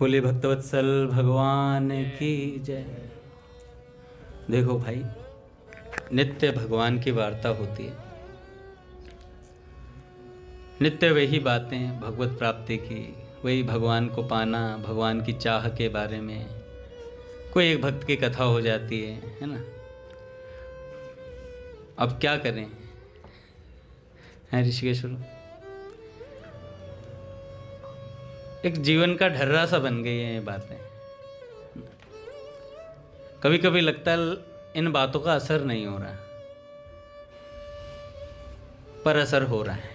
बोले भक्तवत्सल भगवान की जय। देखो भाई, नित्य भगवान की वार्ता होती है, नित्य वही बातें भगवत प्राप्ति की, वही भगवान को पाना, भगवान की चाह के बारे में कोई एक भक्त की कथा हो जाती है ना। अब क्या करें हैं ऋषिकेश्वर, एक जीवन का ढर्रा सा बन गई है ये बातें। कभी कभी लगता है इन बातों का असर नहीं हो रहा, पर असर हो रहा है,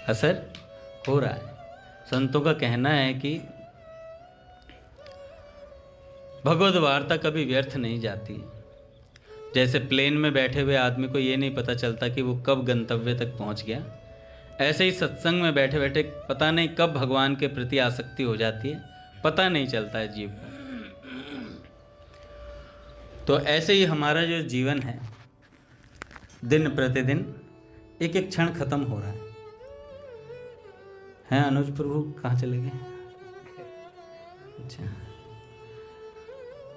असर हो रहा है। संतों का कहना है कि भगवद वार्ता कभी व्यर्थ नहीं जाती। जैसे प्लेन में बैठे हुए आदमी को ये नहीं पता चलता कि वो कब गंतव्य तक पहुंच गया, ऐसे ही सत्संग में बैठे बैठे पता नहीं कब भगवान के प्रति आसक्ति हो जाती है, पता नहीं चलता है जीव को। तो ऐसे ही हमारा जो जीवन है, दिन प्रतिदिन एक एक क्षण खत्म हो रहा है। अनुज प्रभु कहाँ चले गए? अच्छा,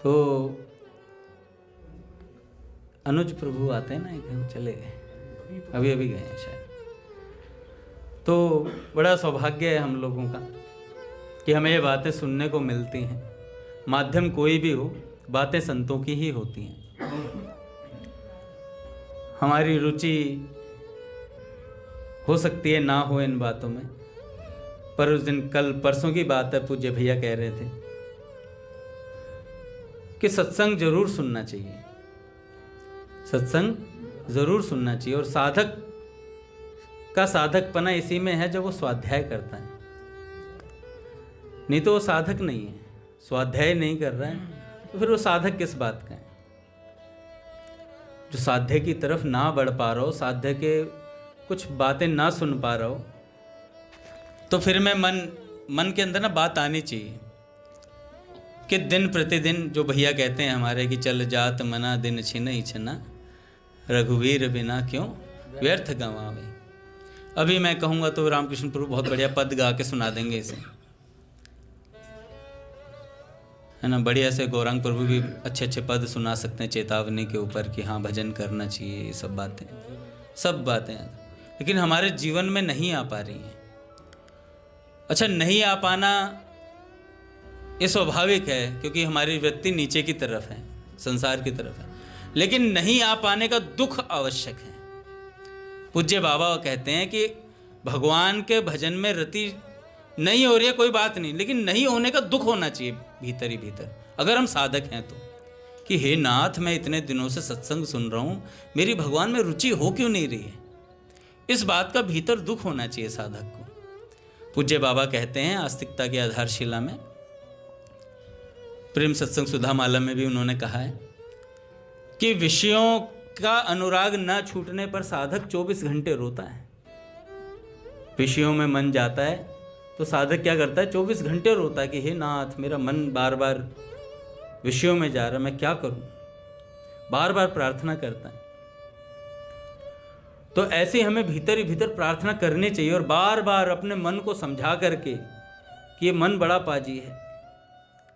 तो अनुज प्रभु आते हैं ना, एक चले गए, अभी अभी गए हैं शायद। तो बड़ा सौभाग्य है हम लोगों का कि हमें ये बातें सुनने को मिलती हैं। माध्यम कोई भी हो, बातें संतों की ही होती हैं। हमारी रुचि हो सकती है ना हो इन बातों में, पर उस दिन कल परसों की बात है, पूज्य भैया कह रहे थे कि सत्संग जरूर सुनना चाहिए, सत्संग जरूर सुनना चाहिए। और साधक का साधकपना इसी में है जब वो स्वाध्याय करता है, नहीं तो वो साधक नहीं है। स्वाध्याय नहीं कर रहा है तो फिर वो साधक किस बात का है? जो साध्य की तरफ ना बढ़ पा रहा हो, साध्य के कुछ बातें ना सुन पा रहा हो, तो फिर मैं मन के अंदर ना बात आनी चाहिए कि दिन प्रतिदिन जो भैया कहते हैं हमारे कि चल जात मना दिन छिन ही छना, रघुवीर बिना क्यों व्यर्थ गंवावे। अभी मैं कहूँगा तो रामकृष्ण प्रभु बहुत बढ़िया पद गा के सुना देंगे इसे, है ना। बढ़िया से गौरांग प्रभु भी अच्छे अच्छे पद सुना सकते हैं चेतावनी के ऊपर कि हाँ भजन करना चाहिए, ये सब बातें, लेकिन हमारे जीवन में नहीं आ पा रही हैं। अच्छा, नहीं आ पाना ये स्वाभाविक है क्योंकि हमारी वृत्ति नीचे की तरफ है, संसार की तरफ है, लेकिन नहीं आ पाने का दुख आवश्यक है। पूज्य बाबा कहते हैं कि भगवान के भजन में रति नहीं हो रही है कोई बात नहीं, लेकिन नहीं होने का दुख होना चाहिए भीतर ही भीतर, अगर हम साधक हैं तो, कि हे नाथ मैं इतने दिनों से सत्संग सुन रहा हूँ, मेरी भगवान में रुचि हो क्यों नहीं रही है। इस बात का भीतर दुख होना चाहिए साधक को। पूज्य बाबा कहते हैं आस्तिकता की आधारशिला में, प्रेम सत्संग सुधा माला में भी उन्होंने कहा है कि विषयों का अनुराग न छूटने पर साधक 24 घंटे रोता है। विषयों में मन जाता है तो साधक क्या करता है, 24 घंटे रोता है कि हे नाथ मेरा मन बार बार विषयों में जा रहा, मैं क्या करूं, बार बार प्रार्थना करता है। तो ऐसे हमें भीतर ही भीतर प्रार्थना करनी चाहिए और बार बार अपने मन को समझा करके कि ये मन बड़ा पाजी है।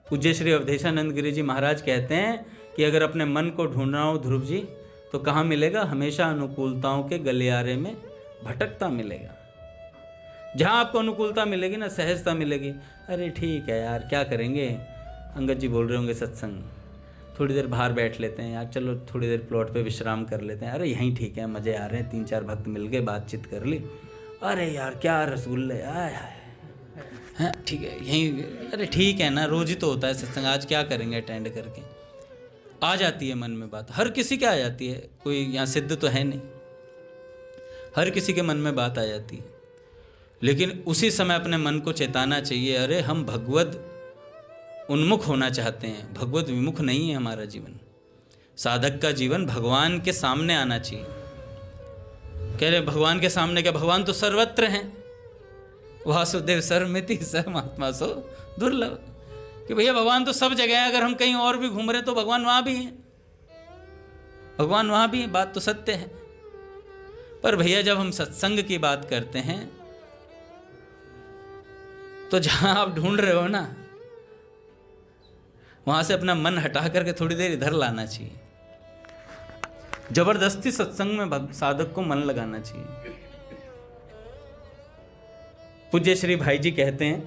पूज्य श्री अवधेशानंद गिरी जी महाराज कहते हैं कि अगर अपने मन को ढूंढना हो ध्रुव जी तो कहाँ मिलेगा, हमेशा अनुकूलताओं के गलियारे में भटकता मिलेगा। जहाँ आपको अनुकूलता मिलेगी ना, सहजता मिलेगी, अरे ठीक है यार क्या करेंगे, अंगद जी बोल रहे होंगे सत्संग, थोड़ी देर बाहर बैठ लेते हैं यार, चलो थोड़ी देर प्लॉट पे विश्राम कर लेते हैं, अरे यहीं ठीक है, मज़े आ रहे हैं, 3-4 भक्त मिल गए, बातचीत कर ली, अरे यार क्या रसगुल्ले, आय हाय, ठीक है यहीं, अरे ठीक है ना, रोज ही तो होता है सत्संग, आज क्या करेंगे अटेंड करके। आ जाती है मन में बात, हर किसी के आ जाती है, कोई यहाँ सिद्ध तो है नहीं, हर किसी के मन में बात आ जाती है। लेकिन उसी समय अपने मन को चेताना चाहिए, अरे हम भगवद उन्मुख होना चाहते हैं, भगवद विमुख नहीं है हमारा जीवन। साधक का जीवन भगवान के सामने आना चाहिए। कह रहे भगवान के सामने क्या, भगवान तो सर्वत्र हैं, वासुदेव सर्वमिति सर्वमात्मा सो दुर्लभ, कि भैया भगवान तो सब जगह है, अगर हम कहीं और भी घूम रहे तो भगवान वहाँ भी हैं, भगवान वहाँ भी हैं, बात तो सत्य है। पर भैया जब हम सत्संग की बात करते हैं तो जहां आप ढूंढ रहे हो ना, वहां से अपना मन हटा करके थोड़ी देर इधर लाना चाहिए। जबरदस्ती सत्संग में साधक को मन लगाना चाहिए। पूज्य श्री भाई जी कहते हैं,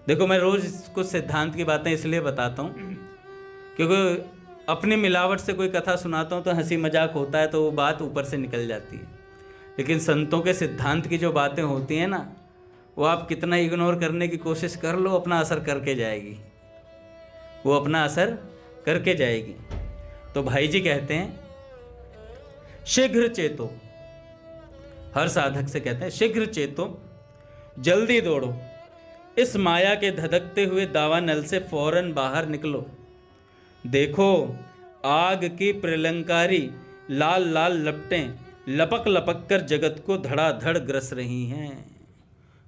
देखो मैं रोज कुछ सिद्धांत की बातें इसलिए बताता हूं क्योंकि अपनी मिलावट से कोई कथा सुनाता हूं तो हंसी मजाक होता है, तो वो बात ऊपर से निकल जाती है। लेकिन संतों के सिद्धांत की जो बातें होती हैं ना, वो आप कितना इग्नोर करने की कोशिश कर लो, अपना असर करके जाएगी, वो अपना असर करके जाएगी। तो भाई जी कहते हैं, शीघ्र चेतो, हर साधक से कहते हैं शीघ्र चेतो, जल्दी दौड़ो, इस माया के धधकते हुए दावानल से फौरन बाहर निकलो। देखो आग की प्रलंकारी लाल लाल लपटें लपक लपक कर जगत को धड़ाधड़ ग्रस रही हैं,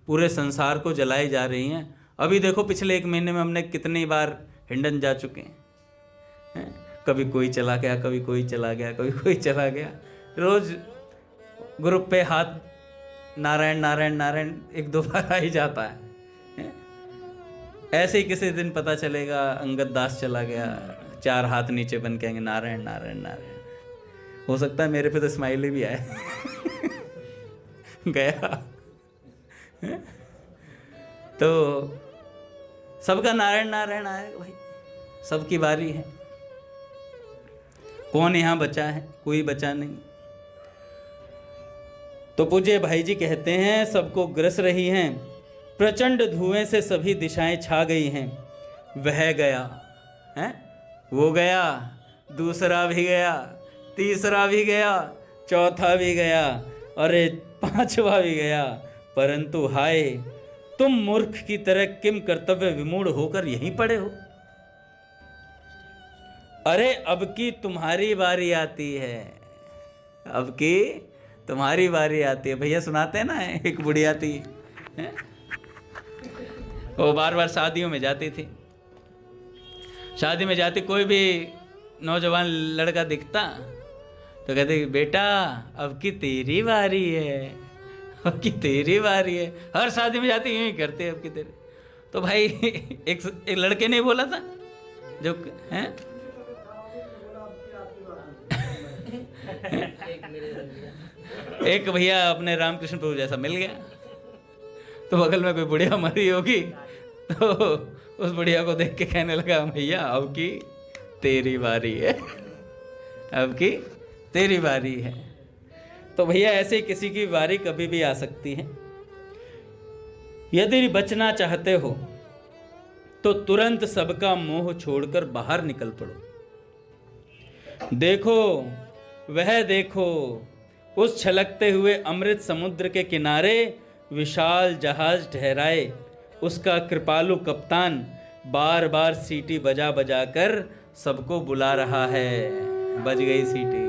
पूरे संसार को जलाई जा रही हैं। अभी देखो पिछले 1 महीने में हमने कितनी बार हिंडन जा चुके हैं। कभी कोई चला गया, कभी कोई चला गया, कभी कोई चला गया। रोज ग्रुप पे हाथ नारायण नारायण नारायण 1-2 बार आ ही जाता है। ऐसे ही किसी दिन पता चलेगा अंगद दास चला गया, 4 हाथ नीचे बन के आएंगे नारायण नारायण नारायण। हो सकता है मेरे पे तो स्माइली भी आए गया। तो सबका नारायण नारायण आएगा भाई, सबकी बारी है। कौन यहाँ बचा है? कोई बचा नहीं। तो पूज्य भाई जी कहते हैं, सबको ग्रस रही हैं, प्रचंड धुएं से सभी दिशाएं छा गई हैं। वह गया है, वो गया, दूसरा भी गया, तीसरा भी गया, चौथा भी गया, अरे 5वां भी गया। परंतु हाय, तुम मूर्ख की तरह किम कर्तव्य विमूढ़ होकर यहीं पड़े हो। अरे अब की तुम्हारी बारी आती है, अब की तुम्हारी बारी आती है। भैया सुनाते हैं ना, एक बुढ़िया थी, वो बार बार शादियों में जाती थी। शादी में जाती, कोई भी नौजवान लड़का दिखता तो कहते बेटा अब की तेरी बारी है, अब की तेरी बारी है। हर शादी में जाती यूं ही करते, अब की तेरी। तो भाई एक लड़के ने बोला था जो है एक भैया अपने रामकृष्ण प्रभु जैसा मिल गया, तो बगल में कोई बुढ़िया मरी होगी, तो उस बुढ़िया को देख के कहने लगा भैया अब की तेरी बारी है, अब की तेरी बारी है। तो भैया ऐसे किसी की बारी कभी भी आ सकती है। यदि बचना चाहते हो तो तुरंत सबका मोह छोड़कर बाहर निकल पड़ो। देखो वह देखो, उस छलकते हुए अमृत समुद्र के किनारे विशाल जहाज ठहराए, उसका कृपालु कप्तान बार बार सीटी बजा बजा कर सबको बुला रहा है। बज गई सीटी।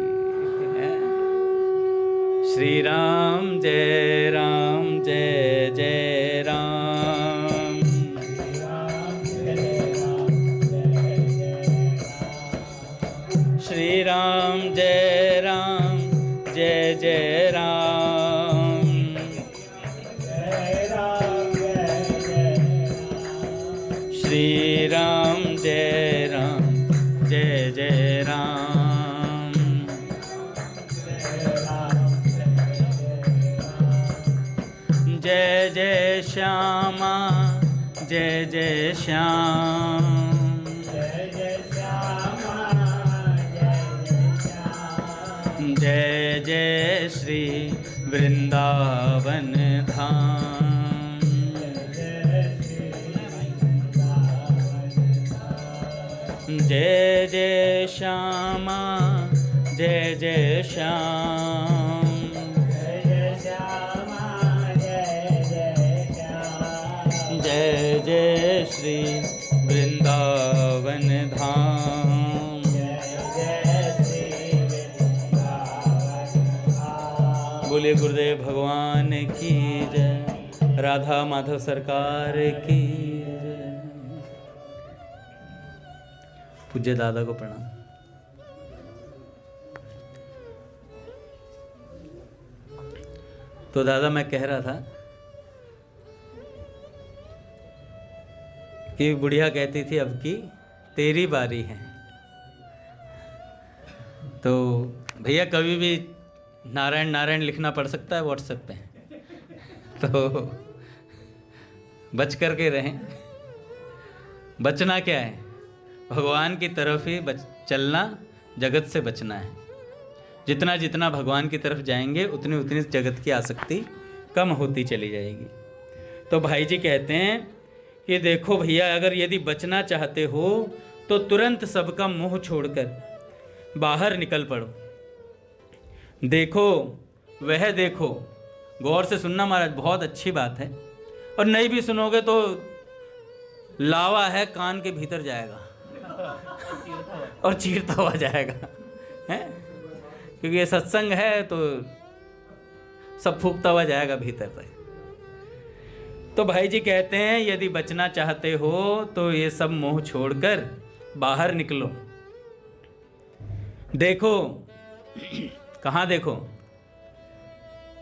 श्री राम जय राम जय जय राम, श्री राम जय राम जय जय राम, श्री राम जय राम जय जय राम, जय जय श्यामा जय जय श्याम, जय जय श्री वृंदावन धाम, जय जय श्यामा जय जय श्याम, जय जय श्री वृंदावन धाम, बोलिए गुरुदेव भगवान की जय, राधा माधव सरकार की जय। पूज्य दादा को प्रणाम। तो दादा मैं कह रहा था कि बुढ़िया कहती थी अब की तेरी बारी है। तो भैया कभी भी नारायण नारायण लिखना पड़ सकता है व्हाट्सएप पे, तो बच करके रहें। बचना क्या है? भगवान की तरफ ही चलना, जगत से बचना है। जितना जितना भगवान की तरफ जाएंगे उतनी उतनी जगत की आसक्ति कम होती चली जाएगी। तो भाई जी कहते हैं कि देखो भैया, अगर यदि बचना चाहते हो तो तुरंत सबका मोह छोड़कर बाहर निकल पड़ो। देखो वह देखो, गौर से सुनना महाराज, बहुत अच्छी बात है। और नहीं भी सुनोगे तो लावा है कान के भीतर जाएगा और चीरता हुआ जाएगा, है? क्योंकि ये सत्संग है तो सब फूकता हुआ जाएगा भीतर तक। तो भाई जी कहते हैं यदि बचना चाहते हो तो ये सब मोह छोड़कर बाहर निकलो। देखो, कहाँ देखो?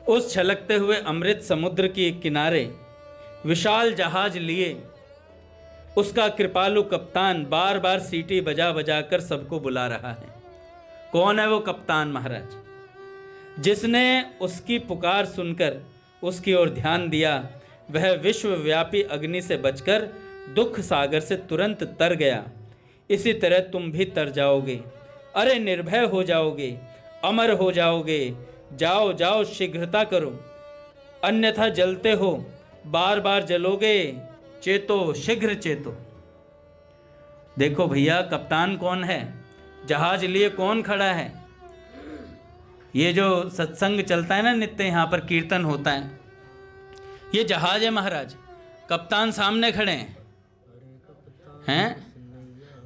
उस छलकते हुए अमृत समुद्र के किनारे विशाल जहाज लिए उसका कृपालु कप्तान बार बार सीटी बजा बजा कर सबको बुला रहा है। कौन है वो कप्तान महाराज? जिसने उसकी पुकार सुनकर उसकी ओर ध्यान दिया वह विश्वव्यापी अग्नि से बचकर दुख सागर से तुरंत तर गया। इसी तरह तुम भी तर जाओगे। अरे निर्भय हो जाओगे, अमर हो जाओगे। जाओ जाओ, शीघ्रता करो, अन्यथा जलते हो, बार बार जलोगे। चेतो, शीघ्र चेतो। देखो भैया, कप्तान कौन है? जहाज लिए कौन खड़ा है? ये जो सत्संग चलता है ना, नित्य यहाँ पर कीर्तन होता है, ये जहाज है महाराज। कप्तान सामने खड़े हैं,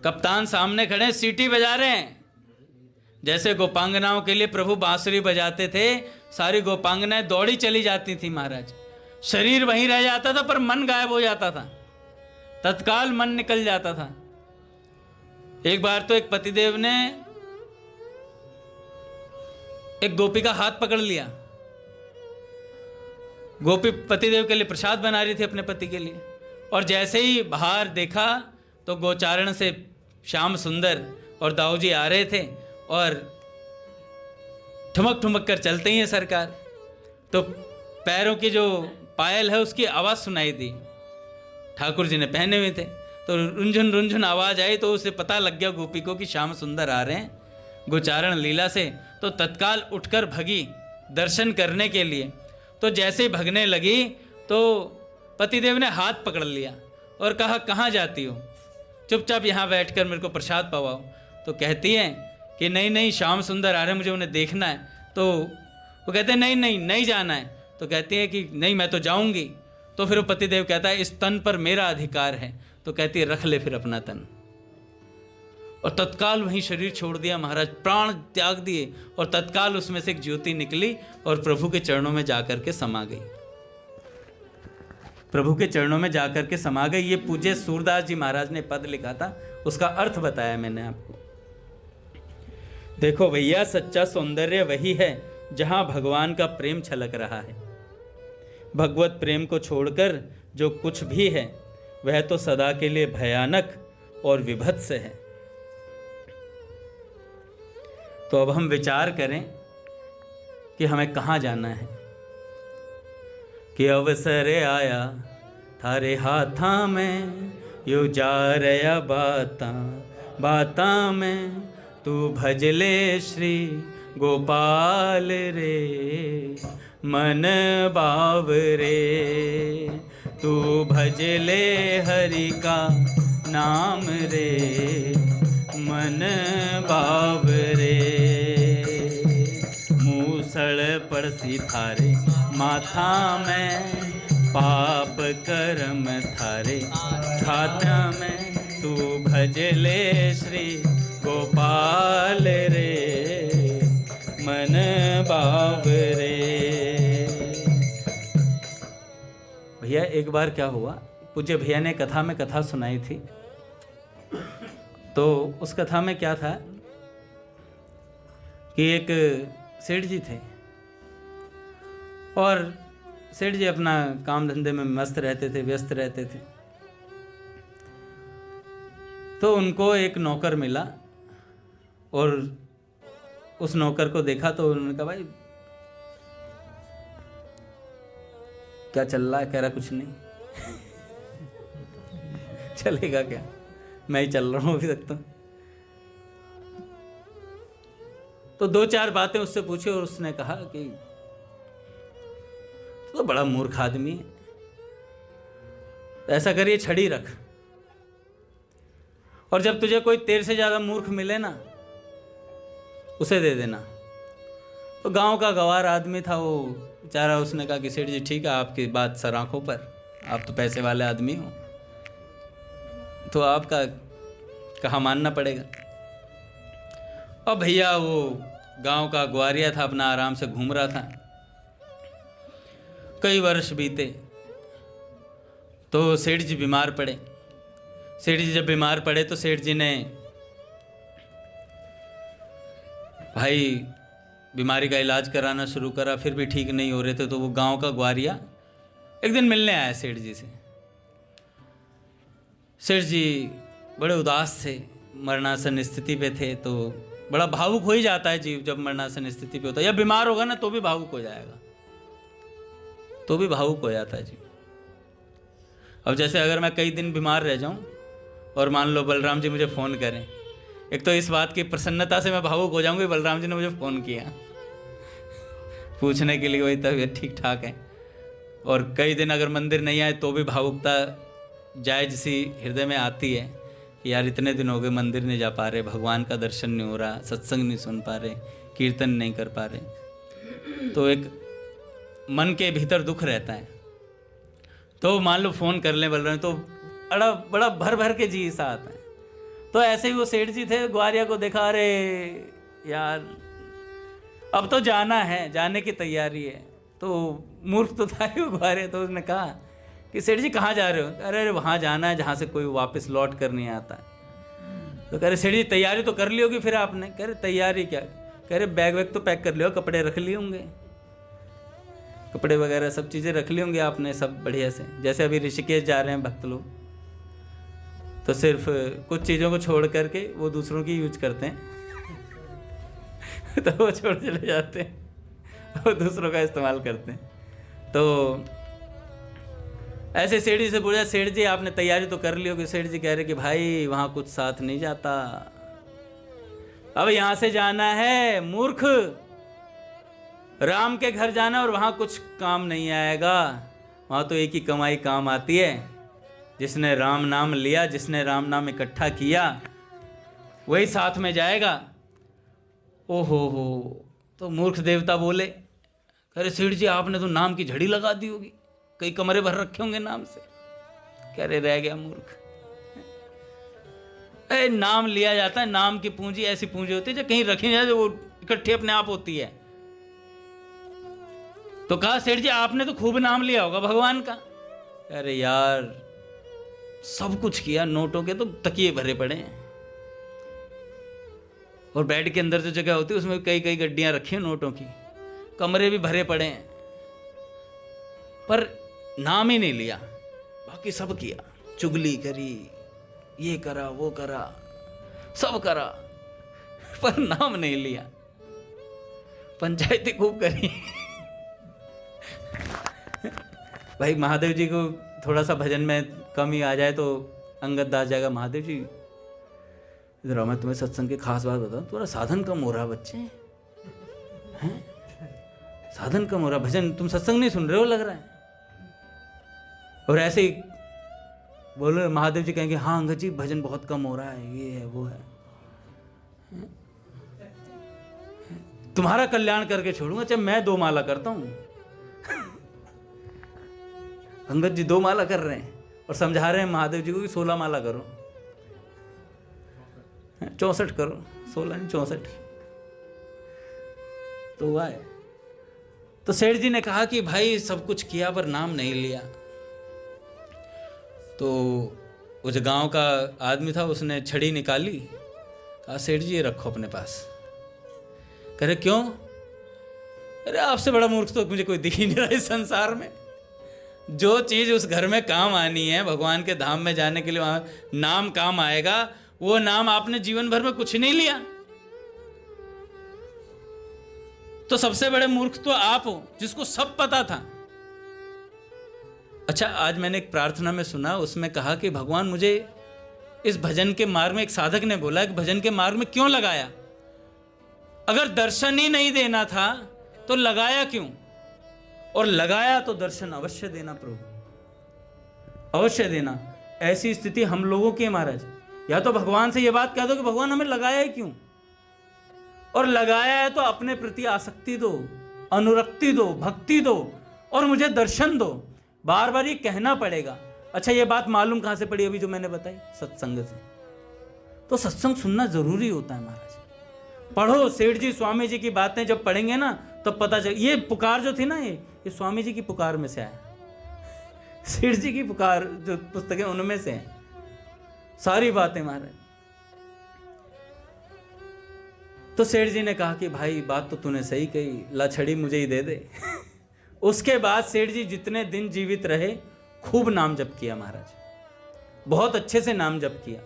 कप्तान सामने खड़े हैं, सीटी बजा रहे हैं। जैसे गोपांगनाओं के लिए प्रभु बांसुरी बजाते थे, सारी गोपांगनाएं दौड़ी चली जाती थी महाराज। शरीर वहीं रह जाता था पर मन गायब हो जाता था, तत्काल मन निकल जाता था। एक बार तो एक पतिदेव ने एक गोपी का हाथ पकड़ लिया। गोपी पतिदेव के लिए प्रसाद बना रही थी अपने पति के लिए, और जैसे ही बाहर देखा तो गोचारण से श्याम सुंदर और दाऊ जी आ रहे थे और ठुमक ठुमक कर चलते ही हैं सरकार। तो पैरों की जो पायल है उसकी आवाज़ सुनाई दी। ठाकुर जी ने पहने हुए थे, तो रुंझुन रुंझुन आवाज़ आई, तो उसे पता लग गया गोपी को कि श्याम सुंदर आ रहे हैं गोचारण लीला से। तो तत्काल उठकर भगी दर्शन करने के लिए। तो जैसे ही भगने लगी तो पतिदेव ने हाथ पकड़ लिया और कहा, कहाँ जाती हो? चुपचाप यहाँ बैठकर मेरे को प्रसाद पवाओ। तो कहती है कि नहीं नहीं, श्याम सुंदर आ रहे हैं, मुझे उन्हें देखना है। तो वो कहते हैं नहीं नहीं नहीं जाना है। तो कहती है कि नहीं मैं तो जाऊंगी। तो फिर वो पतिदेव कहता है इस तन पर मेरा अधिकार है। तो कहती है रख ले फिर अपना तन। और तत्काल वहीं शरीर छोड़ दिया महाराज, प्राण त्याग दिए, और तत्काल उसमें से एक ज्योति निकली और प्रभु के चरणों में जाकर के समा गई। प्रभु के चरणों में जाकर के समा गई। ये पूज्य सूरदास जी महाराज ने पद लिखा था, उसका अर्थ बताया मैंने आपको। देखो भैया, सच्चा सौंदर्य वही है जहां भगवान का प्रेम छलक रहा है। भगवत प्रेम को छोड़कर जो कुछ भी है वह तो सदा के लिए भयानक और विभत्स है। तो अब हम विचार करें कि हमें कहाँ जाना है। कि अवसर आया थारे हाथा में, यो जा रया बाता बाता में, तू भजले श्री गोपाल रे मन बावरे। तू भजले हरि का नाम रे मन बावरे। मूसड़ पड़सी थारे माथा में, पाप कर्म थारे खाता में, तू भजले श्री गोपाल रे मन बावरे। भैया एक बार क्या हुआ, पूज्य भैया ने कथा में कथा सुनाई थी। तो उस कथा में क्या था कि एक सेठ जी थे और सेठ जी अपना काम धंधे में मस्त रहते थे, व्यस्त रहते थे। तो उनको एक नौकर मिला और उस नौकर को देखा तो उन्होंने कहा, भाई क्या चल रहा है? कह रहा कुछ नहीं। चलेगा क्या, मैं ही चल रहा हूँ अभी तक। तो दो चार बातें उससे पूछी और उसने कहा कि तो बड़ा मूर्ख आदमी है, ऐसा करिए छड़ी रख, और जब तुझे कोई तेरे से ज्यादा मूर्ख मिले ना उसे दे देना। तो गांव का गवार आदमी था वो बेचारा, उसने कहा कि सेठ जी ठीक है, आपकी बात सर आंखों पर, आप तो पैसे वाले आदमी हो, तो आपका कहा मानना पड़ेगा। और भैया वो गांव का ग्वारिया था, अपना आराम से घूम रहा था। कई वर्ष बीते तो सेठ जी बीमार पड़े। सेठ जी जब बीमार पड़े तो सेठ जी ने भाई बीमारी का इलाज कराना शुरू करा, फिर भी ठीक नहीं हो रहे थे। तो वो गांव का ग्वारिया एक दिन मिलने आया सेठ जी से। सेठ जी बड़े उदास थे, मरणासन स्थिति पे थे, तो बड़ा भावुक हो ही जाता है जीव जब मरणासन स्थिति पे होता है, या बीमार होगा ना तो भी भावुक हो जाएगा, तो भी भावुक हो जाता है जीव। अब जैसे अगर मैं कई दिन बीमार रह जाऊं और मान लो बलराम जी मुझे फ़ोन करें, एक तो इस बात की प्रसन्नता से मैं भावुक हो जाऊंगी, बलराम जी ने मुझे फ़ोन किया पूछने के लिए वही तबीयत ठीक ठाक है, और कई दिन अगर मंदिर नहीं आए तो भी भावुकता जायज सी हृदय में आती है कि यार इतने दिन हो गए मंदिर नहीं जा पा रहे, भगवान का दर्शन नहीं हो रहा, सत्संग नहीं सुन पा रहे, कीर्तन नहीं कर पा रहे, तो एक मन के भीतर दुख रहता है। तो मान लो फ़ोन कर लें बलराम तो बड़ा बड़ा भर भर के जी सा आता है। तो ऐसे ही वो सेठ जी थे, ग्वारिया को देखा, अरे यार अब तो जाना है, जाने की तैयारी है। तो मूर्ख तो था ही वो ग्वारिया, तो उसने कहा कि सेठ जी कहाँ जा रहे हो? अरे अरे वहाँ जाना है जहाँ से कोई वापस लौट कर नहीं आता है। तो कह रहे सेठ जी तैयारी तो कर ली होगी फिर आपने? कह रहे तैयारी क्या? कह रहे बैग वैग तो पैक कर लियो, कपड़े रख लिए होंगे, कपड़े वगैरह सब चीज़ें रख ली होंगी आपने सब बढ़िया से। जैसे अभी ऋषिकेश जा रहे हैं भक्त लोग, तो सिर्फ कुछ चीज़ों को छोड़ करके वो दूसरों की यूज करते हैं तो वो छोड़ चले जाते हैं और दूसरों का इस्तेमाल करते हैं। तो ऐसे सेठ जी से पूछा, सेठ जी आपने तैयारी तो कर ली होगी? सेठ जी कह रहे कि भाई वहाँ कुछ साथ नहीं जाता, अब यहाँ से जाना है मूर्ख, राम के घर जाना और वहाँ कुछ काम नहीं आएगा, वहाँ तो एक ही कमाई काम आती है, जिसने राम नाम लिया, जिसने राम नाम इकट्ठा किया वही साथ में जाएगा। ओहो हो, तो मूर्ख देवता बोले, अरे सेठ जी आपने तो नाम की झड़ी लगा दी होगी, कई कमरे भर रखे होंगे नाम से। कह रहे रह गया मूर्ख, अरे नाम लिया जाता है, नाम की पूंजी ऐसी पूंजी होती है जो कहीं रखी जाए जो वो इकट्ठी अपने आप होती है। तो कहा सेठ जी आपने तो खूब नाम लिया होगा भगवान का। अरे यार सब कुछ किया, नोटों के तो तकिए भरे पड़े हैं, और बेड के अंदर जो जगह होती है उसमें कई कई गड्डियां रखी हैं नोटों की, कमरे भी भरे पड़े हैं, पर नाम ही नहीं लिया। बाकी सब किया, चुगली करी, ये करा वो करा, सब करा, पर नाम नहीं लिया। पंचायती खूब करी भाई महादेव जी को थोड़ा सा भजन में कमी आ जाए तो अंगद दास जाएगा, महादेव जी इधर मैं तुम्हें सत्संग की खास बात बताऊं, तुम्हारा साधन कम हो रहा बच्चे हैं, साधन कम हो रहा, भजन तुम सत्संग नहीं सुन रहे हो लग रहा है। और ऐसे ही बोलो, महादेव जी कहेंगे हाँ अंगद जी भजन बहुत कम हो रहा है, ये है वो है, तुम्हारा कल्याण करके छोड़ूंगा चाहे मैं 2 माला करता हूं। अंगद जी 2 माला कर रहे हैं और समझा रहे हैं महादेव जी को कि 16 माला करो, 64 करो, 16 नहीं 64। तो हुआ है। तो सेठ जी ने कहा कि भाई सब कुछ किया पर नाम नहीं लिया। तो वो जो गांव का आदमी था उसने छड़ी निकाली, कहा सेठ जी ये रखो अपने पास। कह रहे क्यों? अरे आपसे बड़ा मूर्ख तो मुझे कोई दिख ही नहीं रहा इस संसार में। जो चीज़ उस घर में काम आनी है, भगवान के धाम में जाने के लिए वहाँ नाम काम आएगा, वो नाम आपने जीवन भर में कुछ नहीं लिया, तो सबसे बड़े मूर्ख तो आप हो जिसको सब पता था। अच्छा, आज मैंने एक प्रार्थना में सुना, उसमें कहा कि भगवान मुझे इस भजन के मार्ग में, एक साधक ने बोला कि भजन के मार्ग में क्यों लगाया? अगर दर्शन ही नहीं देना था तो लगाया क्यों? और लगाया तो दर्शन अवश्य देना प्रभु, अवश्य देना। ऐसी स्थिति हम लोगों की है महाराज। या तो भगवान से ये बात कह दो कि भगवान हमें लगाया है क्यों, और लगाया है तो अपने प्रति आसक्ति दो, अनुरक्ति दो, भक्ति दो, और मुझे दर्शन दो। बार बार ये कहना पड़ेगा। अच्छा, ये बात मालूम कहां से पड़ी? अभी जो मैंने बताई, सत्संग से। तो सत्संग सुनना जरूरी होता है महाराज। पढ़ो, सेठ जी स्वामी जी की बातें जब पढ़ेंगे ना तब तो पता चल। ये पुकार जो थी ना, ये स्वामी जी की पुकार में से आया। सेठ जी की पुकार जो पुस्तकें उनमें से है सारी बातें महाराज। तो सेठ जी ने कहा कि भाई बात तो तूने सही कही, लाछड़ी मुझे ही दे दे। उसके बाद सेठ जी जितने दिन जीवित रहे खूब नाम जप किया महाराज, बहुत अच्छे से नाम जप किया।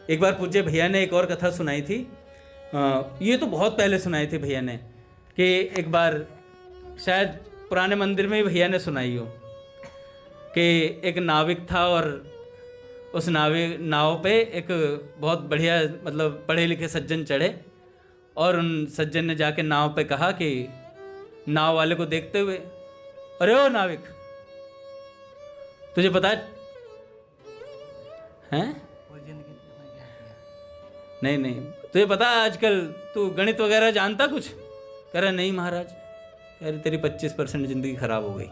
एक बार पूज्य भैया ने एक और कथा सुनाई थी, ये तो बहुत पहले सुनाई थी भैया ने, कि एक बार शायद पुराने मंदिर में ही भैया ने सुनाई हो कि एक नाविक था और उस नाव पे एक बहुत बढ़िया, मतलब पढ़े लिखे सज्जन चढ़े, और उन सज्जन ने जाके नाव पे कहा कि नाव वाले को देखते हुए, अरे ओ नाविक, तुझे पता है? नहीं, तुझे पता आजकल तू गणित वगैरह जानता कुछ? कह रहा नहीं महाराज। कह रहे तेरी 25% जिंदगी खराब हो गई।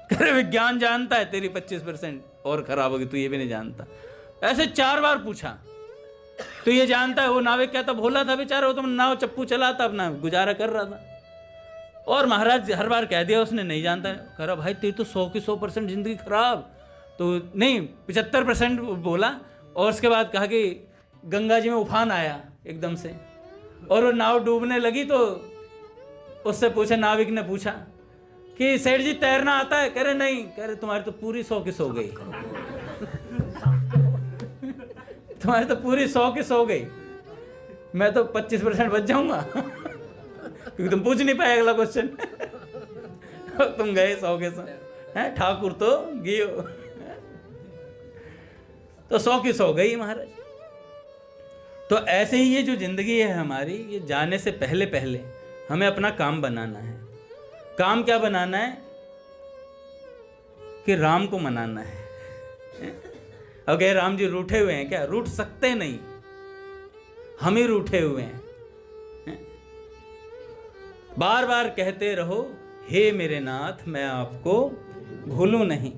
कह रहे विज्ञान जानता है, तेरी 25% और खराब होगी, तू ये भी नहीं जानता। ऐसे 4 बार पूछा, तो ये जानता है? वो नाविक क्या था, भोला था बेचारा, वो तो नाव चप्पू चलाता, अपना गुजारा कर रहा था। और महाराज हर बार कह दिया उसने, नहीं जानता। कह रहा भाई तेरी तो 100 की 100% जिंदगी खराब। तो नहीं, 75% बोला। और उसके बाद कहा कि गंगा जी में उफान आया एकदम से और वो नाव डूबने लगी। तो उससे पूछा, नाविक ने पूछा कि सेठ जी तैरना आता है? कह रहे नहीं। कह रहे तुम्हारी तो पूरी 100 की 100 गई। तुम्हारी तो पूरी 100 की 100 गई। मैं तो 25% बच जाऊंगा क्योंकि तुम पूछ नहीं पाए अगला क्वेश्चन। तुम गए 100 के 100 हैं, ठाकुर तो गियो। तो 100 की 100 गई महाराज। तो ऐसे ही ये जो जिंदगी है हमारी, ये जाने से पहले पहले हमें अपना काम बनाना है। काम क्या बनाना है? कि राम को मनाना है। अब कहे राम जी रूठे हुए हैं क्या? रूठ सकते नहीं, हम ही रूठे हुए हैं। बार बार कहते रहो, हे मेरे नाथ मैं आपको भूलूं नहीं।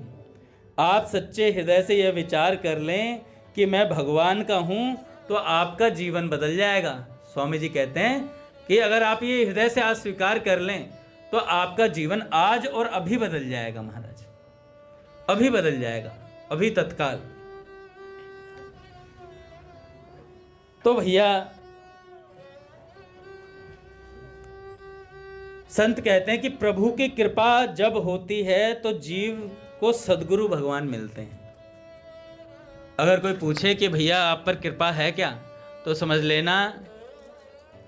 आप सच्चे हृदय से यह विचार कर लें कि मैं भगवान का हूं, तो आपका जीवन बदल जाएगा। स्वामी जी कहते हैं कि अगर आप ये हृदय से आज स्वीकार कर लें तो आपका जीवन आज और अभी बदल जाएगा महाराज, अभी बदल जाएगा, अभी तत्काल। तो भैया संत कहते हैं कि प्रभु की कृपा जब होती है तो जीव को सद्गुरु भगवान मिलते हैं। अगर कोई पूछे कि भैया आप पर कृपा है क्या, तो समझ लेना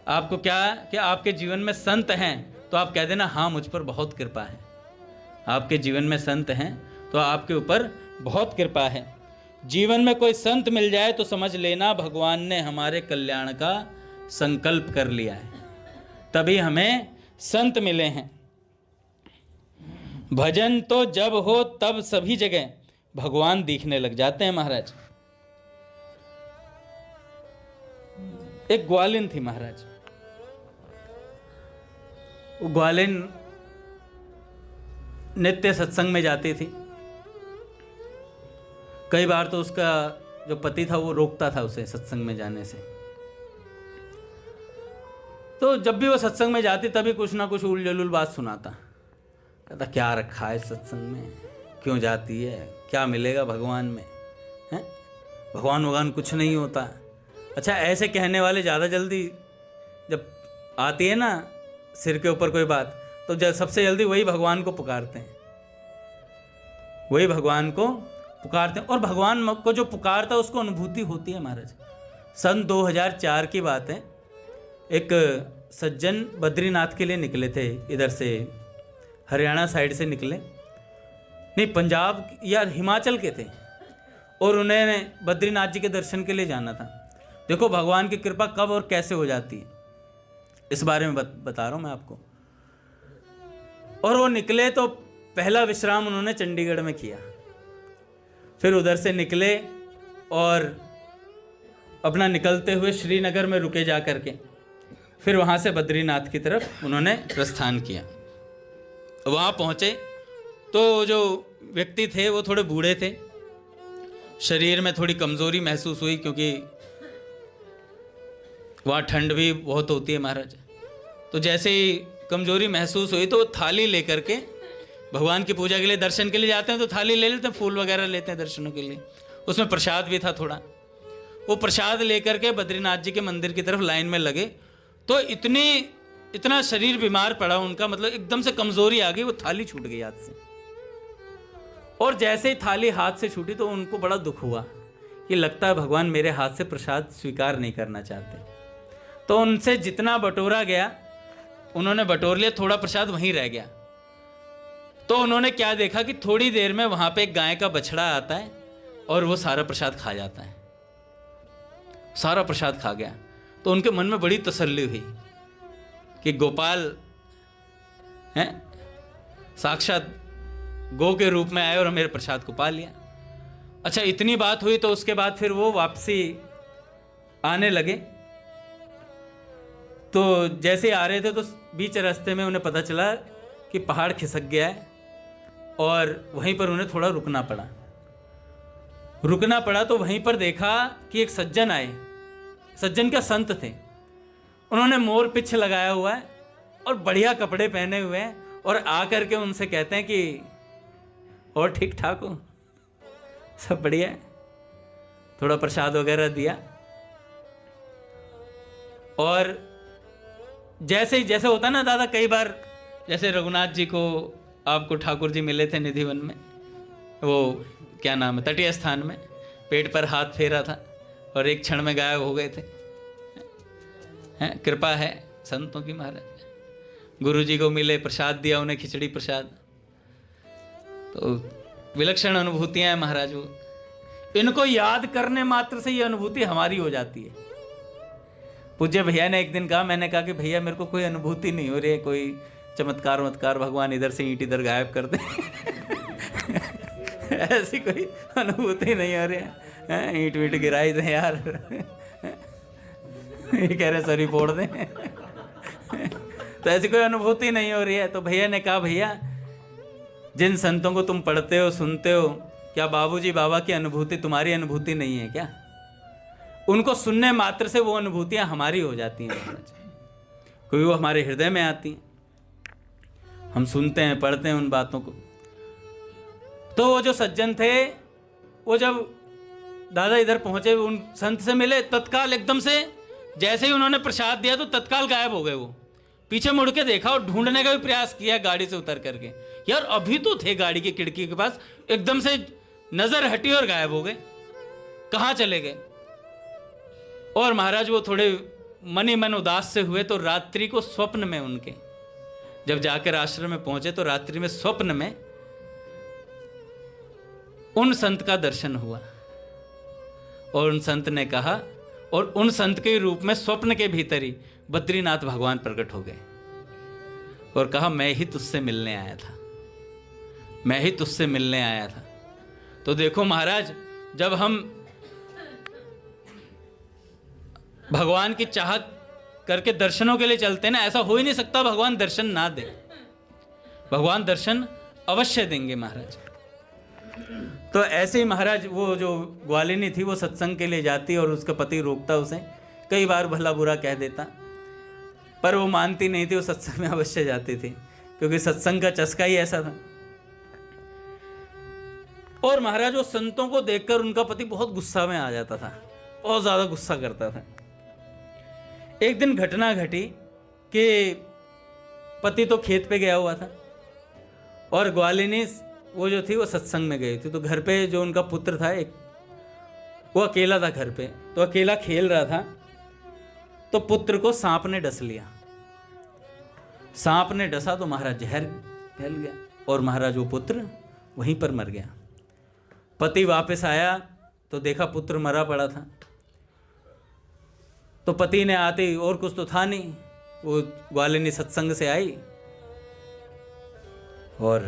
आपको क्या, कि आपके जीवन में संत हैं, तो आप कह देना हाँ मुझ पर बहुत कृपा है। आपके जीवन में संत हैं तो आपके ऊपर बहुत कृपा है। जीवन में कोई संत मिल जाए तो समझ लेना भगवान ने हमारे कल्याण का संकल्प कर लिया है, तभी हमें संत मिले हैं। भजन तो जब हो तब सभी जगह भगवान दिखने लग जाते हैं महाराज। एक ग्वालिन थी महाराज, वो ग्वालिन नित्य सत्संग में जाती थी। कई बार तो उसका जो पति था वो रोकता था उसे सत्संग में जाने से। तो जब भी वो सत्संग में जाती तभी कुछ ना कुछ उल बात सुनाता। कहता क्या रखा है सत्संग में, क्यों जाती है, क्या मिलेगा भगवान में, हैं? भगवान कुछ नहीं होता। अच्छा, ऐसे कहने वाले ज़्यादा जल्दी जब आती है ना सिर के ऊपर कोई बात, तो सबसे जल्दी वही भगवान को पुकारते हैं, वही भगवान को पुकारते हैं, और भगवान को जो पुकारता है उसको अनुभूति होती है महाराज। सन 2004 की बात है, एक सज्जन बद्रीनाथ के लिए निकले थे, इधर से हरियाणा साइड से निकले, नहीं पंजाब या हिमाचल के थे, और उन्हें बद्रीनाथ जी के दर्शन के लिए जाना था। देखो भगवान की कृपा कब और कैसे हो जाती है, इस बारे में बता रहा हूँ मैं आपको। और वो निकले तो पहला विश्राम उन्होंने चंडीगढ़ में किया, फिर उधर से निकले और अपना निकलते हुए श्रीनगर में रुके जा करके, फिर वहाँ से बद्रीनाथ की तरफ उन्होंने प्रस्थान किया। वहाँ पहुँचे तो जो व्यक्ति थे वो थोड़े बूढ़े थे, शरीर में थोड़ी कमज़ोरी महसूस हुई, क्योंकि वहाँ ठंड भी बहुत होती है महाराज। तो जैसे ही कमज़ोरी महसूस हुई तो वो थाली लेकर के, भगवान की पूजा के लिए दर्शन के लिए जाते हैं तो थाली ले लेते हैं, फूल वगैरह लेते हैं दर्शनों के लिए, उसमें प्रसाद भी था थोड़ा, वो प्रसाद लेकर के बद्रीनाथ जी के मंदिर की तरफ लाइन में लगे। तो इतना शरीर बीमार पड़ा उनका, मतलब एकदम से कमज़ोरी आ गई, वो थाली छूट गई हाथ से। और जैसे ही थाली हाथ से छूटी तो उनको बड़ा दुख हुआ कि लगता है भगवान मेरे हाथ से प्रसाद स्वीकार नहीं करना चाहते। तो उनसे जितना बटोरा गया उन्होंने बटोर लिया, थोड़ा प्रसाद वहीं रह गया। तो उन्होंने क्या देखा कि थोड़ी देर में वहाँ पे एक गाय का बछड़ा आता है और वो सारा प्रसाद खा जाता है, सारा प्रसाद खा गया। तो उनके मन में बड़ी तसल्ली हुई कि गोपाल हैं, साक्षात गौ के रूप में आए और मेरे प्रसाद को पा लिया। अच्छा, इतनी बात हुई तो उसके बाद फिर वो वापसी आने लगे। तो जैसे आ रहे थे तो बीच रास्ते में उन्हें पता चला कि पहाड़ खिसक गया है और वहीं पर उन्हें थोड़ा रुकना पड़ा। तो वहीं पर देखा कि एक सज्जन आए, सज्जन का संत थे, उन्होंने मोर पिछ लगाया हुआ है और बढ़िया कपड़े पहने हुए हैं, और आकर के उनसे कहते हैं कि और ठीक ठाक हो, सब बढ़िया है। थोड़ा प्रसाद वगैरह दिया, और जैसे होता ना दादा, कई बार जैसे रघुनाथ जी को आपको ठाकुर जी मिले थे निधिवन में, वो क्या नाम है, तटीय स्थान में, पेट पर हाथ फेरा था और एक क्षण में गायब हो गए थे। हैं, कृपा है संतों की महाराज। गुरु जी को मिले, प्रसाद दिया उन्हें, खिचड़ी प्रसाद। तो विलक्षण अनुभूतियां हैं महाराज। वो इनको याद करने मात्र से ये अनुभूति हमारी हो जाती है। पूज्य भैया ने एक दिन कहा, मैंने कहा कि भैया मेरे को कोई अनुभूति नहीं हो रही है, कोई चमत्कार भगवान इधर से ईंट इधर गायब कर दे ऐसी कोई अनुभूति नहीं हो रही है, ईंट वीट गिराई दे यार ये कह रहे सरी फोड़ दें तो ऐसी कोई अनुभूति नहीं हो रही है। तो भैया ने कहा, भैया जिन संतों को तुम पढ़ते हो सुनते हो, क्या बाबूजी बाबा की अनुभूति तुम्हारी अनुभूति नहीं है क्या? उनको सुनने मात्र से वो अनुभूतियां हमारी हो जाती हैं महाराज, क्योंकि वो हमारे हृदय में आती हैं, हम सुनते हैं पढ़ते हैं उन बातों को। तो वो जो सज्जन थे, वो जब दादा इधर पहुंचे, उन संत से मिले, तत्काल एकदम से जैसे ही उन्होंने प्रसाद दिया तो तत्काल गायब हो गए। वो पीछे मुड़ के देखा और ढूंढने का भी प्रयास किया गाड़ी से उतर करके, यार अभी तो थे गाड़ी की खिड़की के पास, एकदम से नजर हटी और गायब हो गए, कहाँ चले गए। और महाराज वो थोड़े मन ही मन उदास से हुए। तो रात्रि को स्वप्न में उनके, जब जाकर आश्रम में पहुंचे तो रात्रि में स्वप्न में उन संत का दर्शन हुआ, और उन संत ने कहा, और उन संत के रूप में स्वप्न के भीतर ही बद्रीनाथ भगवान प्रकट हो गए और कहा, मैं ही तुझसे मिलने आया था, मैं ही तुझसे मिलने आया था। तो देखो महाराज, जब हम भगवान की चाहत करके दर्शनों के लिए चलते हैं ना, ऐसा हो ही नहीं सकता भगवान दर्शन ना दे। भगवान दर्शन अवश्य देंगे महाराज। तो ऐसे ही महाराज, वो जो ग्वालिनी थी वो सत्संग के लिए जाती और उसका पति रोकता उसे, कई बार भला बुरा कह देता, पर वो मानती नहीं थी, वो सत्संग में अवश्य जाती थी, क्योंकि सत्संग का चस्का ही ऐसा था। और महाराज वो संतों को देखकर उनका पति बहुत गुस्सा में आ जाता था, बहुत ज़्यादा गुस्सा करता था। एक दिन घटना घटी कि पति तो खेत पे गया हुआ था और ग्वालिनी वो जो थी वो सत्संग में गई थी, तो घर पे जो उनका पुत्र था एक, वो अकेला था घर पे, तो अकेला खेल रहा था, तो पुत्र को सांप ने डस लिया। सांप ने डसा तो महाराज जहर फैल गया और महाराज वो पुत्र वहीं पर मर गया। पति वापस आया तो देखा पुत्र मरा पड़ा था। तो पति ने आते ही, और कुछ तो था नहीं, वो ग्वालिनी सत्संग से आई और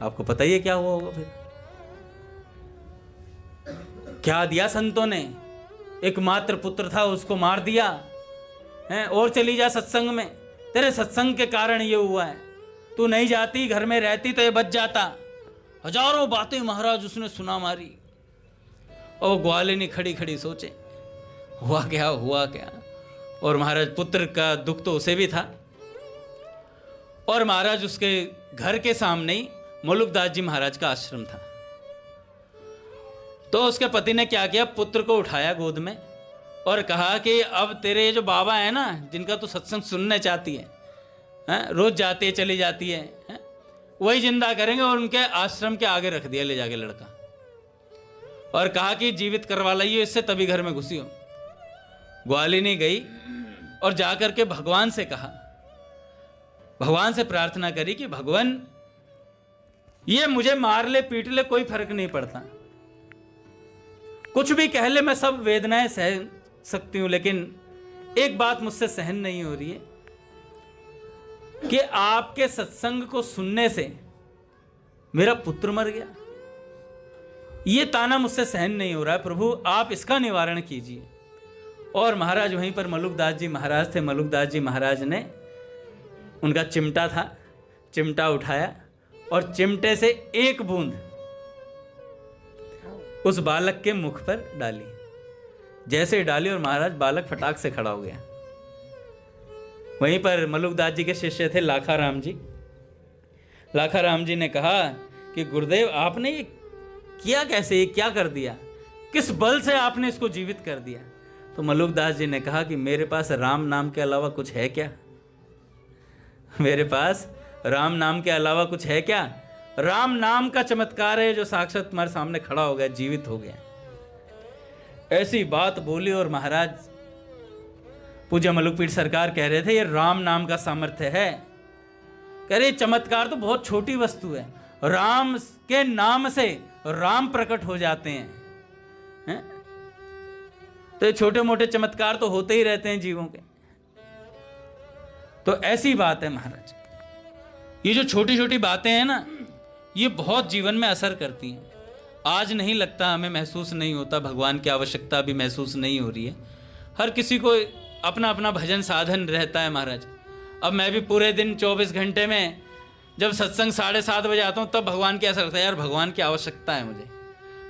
आपको पता ही है क्या हुआ होगा। फिर क्या दिया संतों ने, एकमात्र पुत्र था उसको मार दिया है। और चली जा सत्संग में, तेरे सत्संग के कारण ये हुआ है, तू नहीं जाती, घर में रहती तो ये बच जाता। हजारों बातें महाराज उसने सुना मारी। और ग्वालिनी खड़ी खड़ी सोचे हुआ क्या, हुआ क्या। और महाराज पुत्र का दुख तो उसे भी था। और महाराज उसके घर के सामने ही मलुकदास जी महाराज का आश्रम था। तो उसके पति ने क्या किया, पुत्र को उठाया गोद में और कहा कि अब तेरे जो बाबा है ना, जिनका तू सत्संग सुनने चाहती है, रोज जाती है चली जाती है, वही जिंदा करेंगे। और उनके आश्रम के आगे रख दिया ले जाके लड़का, और कहा कि जीवित करवा लाइए इससे, तभी घर में घुसी हो। ग्वालिनी गई और जाकर के भगवान से कहा, भगवान से प्रार्थना करी कि भगवान ये मुझे मार ले पीट ले कोई फर्क नहीं पड़ता, कुछ भी कह ले, मैं सब वेदनाएं सह सकती हूं, लेकिन एक बात मुझसे सहन नहीं हो रही है कि आपके सत्संग को सुनने से मेरा पुत्र मर गया। ये ताना मुझसे सहन नहीं हो रहा है, प्रभु आप इसका निवारण कीजिए। और महाराज वहीं पर मलुकदास जी महाराज थे। मलुकदास जी महाराज ने उनका चिमटा था, चिमटा उठाया और चिमटे से एक बूंद उस बालक के मुख पर डाली। जैसे ही डाली और महाराज बालक फटाक से खड़ा हो गया। वहीं पर मलुकदास जी के शिष्य थे लाखाराम जी। लाखाराम जी ने कहा कि गुरुदेव आपने ये किया कैसे, ये क्या कर दिया, किस बल से आपने इसको जीवित कर दिया। तो मलुकदास जी ने कहा कि मेरे पास राम नाम के अलावा कुछ है क्या, मेरे पास राम नाम के अलावा कुछ है क्या। राम नाम का चमत्कार है जो साक्षात तुम्हारे सामने खड़ा हो गया, जीवित हो गया। ऐसी बात बोली और महाराज पूज्य मलुकपीठ सरकार कह रहे थे ये राम नाम का सामर्थ्य है। कह रहे चमत्कार तो बहुत छोटी वस्तु है, राम के नाम से राम प्रकट हो जाते हैं, तो ये छोटे मोटे चमत्कार तो होते ही रहते हैं जीवों के। तो ऐसी बात है महाराज, ये जो छोटी छोटी बातें हैं ना, ये बहुत जीवन में असर करती हैं। आज नहीं लगता, हमें महसूस नहीं होता, भगवान की आवश्यकता भी महसूस नहीं हो रही है। हर किसी को अपना अपना भजन साधन रहता है महाराज। अब मैं भी पूरे दिन 24 घंटे में जब सत्संग 7:30 बजे आता हूँ तब भगवान की ऐसा लगता है यार भगवान की आवश्यकता है, मुझे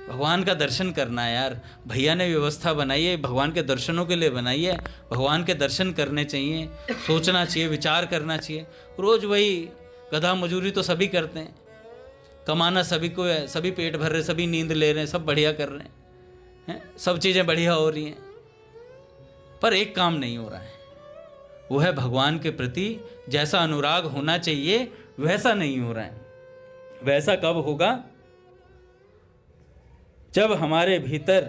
भगवान का दर्शन करना है यार। भैया ने व्यवस्था बनाई है, भगवान के दर्शनों के लिए बनाई है, भगवान के दर्शन करने चाहिए, सोचना चाहिए, विचार करना चाहिए। रोज़ वही गधा मजूरी तो सभी करते हैं, कमाना सभी को है, सभी पेट भर रहे, सभी नींद ले रहे हैं, सब बढ़िया कर रहे हैं, सब चीज़ें बढ़िया हो रही हैं, पर एक काम नहीं हो रहा है, वो है भगवान के प्रति जैसा अनुराग होना चाहिए वैसा नहीं हो रहा है। वैसा कब होगा, जब हमारे भीतर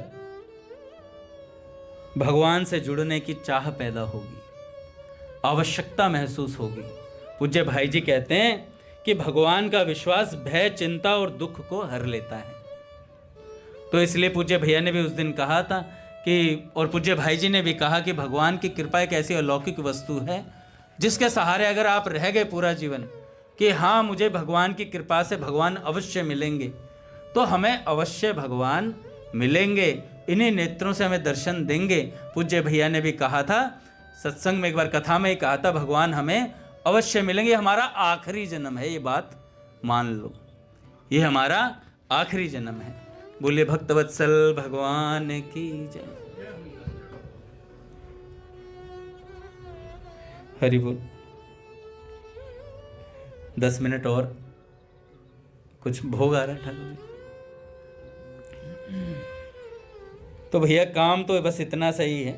भगवान से जुड़ने की चाह पैदा होगी, आवश्यकता महसूस होगी। पूज्य भाई जी कहते हैं कि भगवान का विश्वास भय, चिंता और दुख को हर लेता है। तो इसलिए पूज्य भैया ने भी उस दिन कहा था कि, और पूज्य भाई जी ने भी कहा कि भगवान की कृपा एक ऐसी अलौकिक वस्तु है जिसके सहारे अगर आप रह गए पूरा जीवन कि हाँ मुझे भगवान की कृपा से भगवान अवश्य मिलेंगे, तो हमें अवश्य भगवान मिलेंगे, इन्हीं नेत्रों से हमें दर्शन देंगे। पूज्य भैया ने भी कहा था सत्संग में, एक बार कथा में ही कहा था, भगवान हमें अवश्य मिलेंगे, हमारा आखिरी जन्म है, ये बात मान लो, ये हमारा आखिरी जन्म है। बोलिए भक्तवत्सल भगवान की जय। हरि बोल। 10 मिनट और, कुछ भोग आ रहा है ठाकुर जी। तो भैया काम तो बस इतना सही है।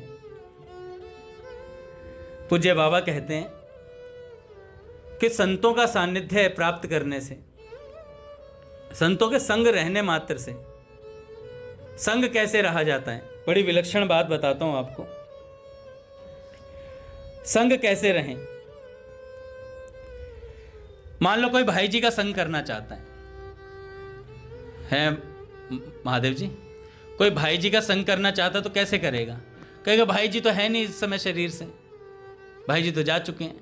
पूज्य बाबा कहते हैं कि संतों का सानिध्य प्राप्त करने से संतों के संग रहने मात्र से। संग कैसे रहा जाता है, बड़ी विलक्षण बात बताता हूं आपको। संग कैसे रहें? मान लो कोई भाई जी का संग करना चाहता है महादेव जी, कोई भाई जी का संग करना चाहता तो कैसे करेगा? कहेगा भाई जी तो है नहीं इस समय शरीर से, भाई जी तो जा चुके हैं,